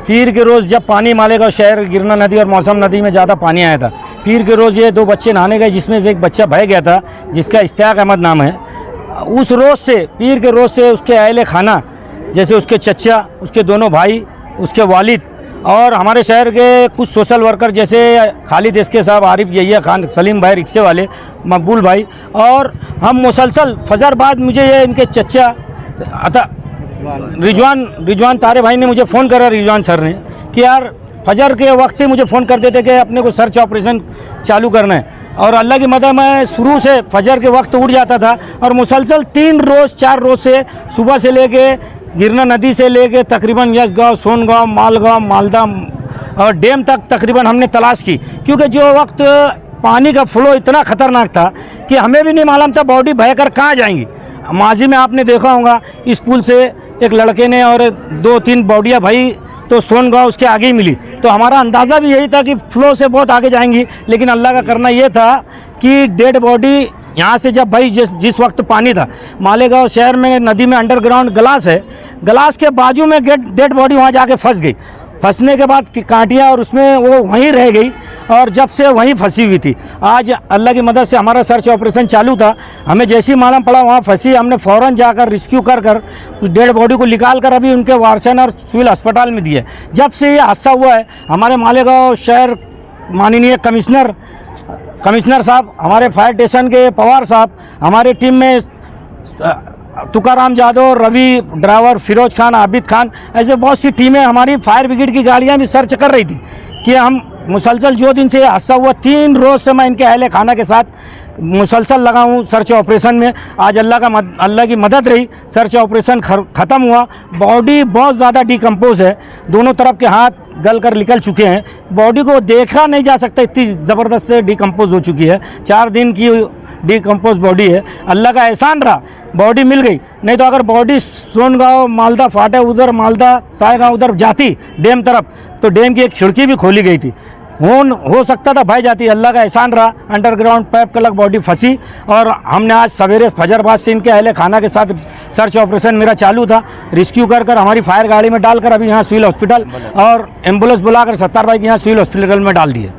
पीर के रोज़ जब पानी मालेगांव शहर, गिरना नदी और मौसम नदी में ज़्यादा पानी आया था, पीर के रोज़ ये 2 बच्चे नहाने गए, जिसमें से एक बच्चा बह गया था जिसका इश्तियाक अहमद नाम है। उस रोज़ से, पीर के रोज़ से उसके अहले खाना, जैसे उसके चचा, उसके दोनों भाई, उसके वालिद और हमारे शहर के कुछ सोशल वर्कर जैसे खालिद एसके साहब, आरिफ यहिया खान, सलीम भाई रिक्शे वाले, मकबूल भाई, और हम मुसलसल फजर बाद मुझे ये इनके चचा रिजवान तारे भाई ने मुझे फ़ोन करा, रिजवान सर ने, कि यार फजर के वक्त ही मुझे फ़ोन कर देते कि अपने को सर्च ऑपरेशन चालू करना है। और अल्लाह की मदद, मैं शुरू से फजर के वक्त उठ जाता था और मुसलसल 3 रोज़ 4 रोज़ से सुबह से लेके गिरना नदी से लेके तकरीबन यशगांव, सोनगांव, मालगांव, मालदा और डैम तक तकरीबन हमने तलाश की, क्योंकि जो वक्त पानी का फ्लो इतना ख़तरनाक था कि हमें भी नहीं मालूम था बॉडी बह कर कहाँ जाएंगी। माजी में आपने देखा होगा इस पुल से एक लड़के ने और 2-3 बॉडियाँ भाई तो सोनगांव उसके आगे ही मिली, तो हमारा अंदाज़ा भी यही था कि फ़्लो से बहुत आगे जाएंगी, लेकिन अल्लाह का करना ये था कि डेड बॉडी यहाँ से जब भाई जिस वक्त पानी था, मालेगांव शहर में नदी में अंडरग्राउंड गलास है, गलास के बाजू में डेड बॉडी वहाँ जाके फंस गई। फंसने के बाद कांटियाँ और उसमें वो वहीं रह गई और जब से वहीं फंसी हुई थी। आज अल्लाह की मदद से हमारा सर्च ऑपरेशन चालू था, हमें जैसे ही मालूम पड़ा वहाँ फंसी, हमने फ़ौरन जाकर रेस्क्यू कर उस डेड बॉडी को निकाल कर अभी उनके वारसन और सिविल अस्पताल में दिए। जब से ये हादसा हुआ है, हमारे मालेगांव शहर माननीय कमिश्नर साहब, हमारे फायर स्टेशन के पवार साहब, हमारे टीम में तुकाराम जादव, रवि ड्राइवर, फिरोज खान, आबिद खान, ऐसे बहुत सी टीमें, हमारी फायर ब्रिगेड की गाड़ियां भी सर्च कर रही थी कि हम मुसलसल जो दिन से हादसा हुआ 3 रोज़ से मैं इनके अहले खाना के साथ मुसलसल लगा हूँ सर्च ऑपरेशन में। आज अल्लाह की मदद रही, सर्च ऑपरेशन ख़त्म हुआ। बॉडी बहुत ज़्यादा डिकम्पोज है, दोनों तरफ के हाथ गल कर निकल चुके हैं, बॉडी को देखा नहीं जा सकता, इतनी ज़बरदस्त से डिकम्पोज हो चुकी है। 4 दिन की डिकम्पोज बॉडी है। अल्लाह का एहसान रहा, बॉडी मिल गई, नहीं तो अगर बॉडी सोनगांव, मालदा फाटे उधर, मालदा सायगांव उधर जाती डैम तरफ, तो डैम की एक खिड़की भी खोली गई थी, हो सकता था भाई जाती। अल्लाह का एहसान रहा, अंडरग्राउंड पाइप के लग बॉडी फंसी और हमने आज सवेरे फजर बाद से इनके अहले खाना के साथ सर्च ऑपरेशन मेरा चालू था। रेस्क्यू कर हमारी फायर गाड़ी में डालकर अभी यहाँ सिविल हॉस्पिटल और एम्बुलेंस बुलाकर 70 भाई के यहाँ सिविल हॉस्पिटल में डाल दिए।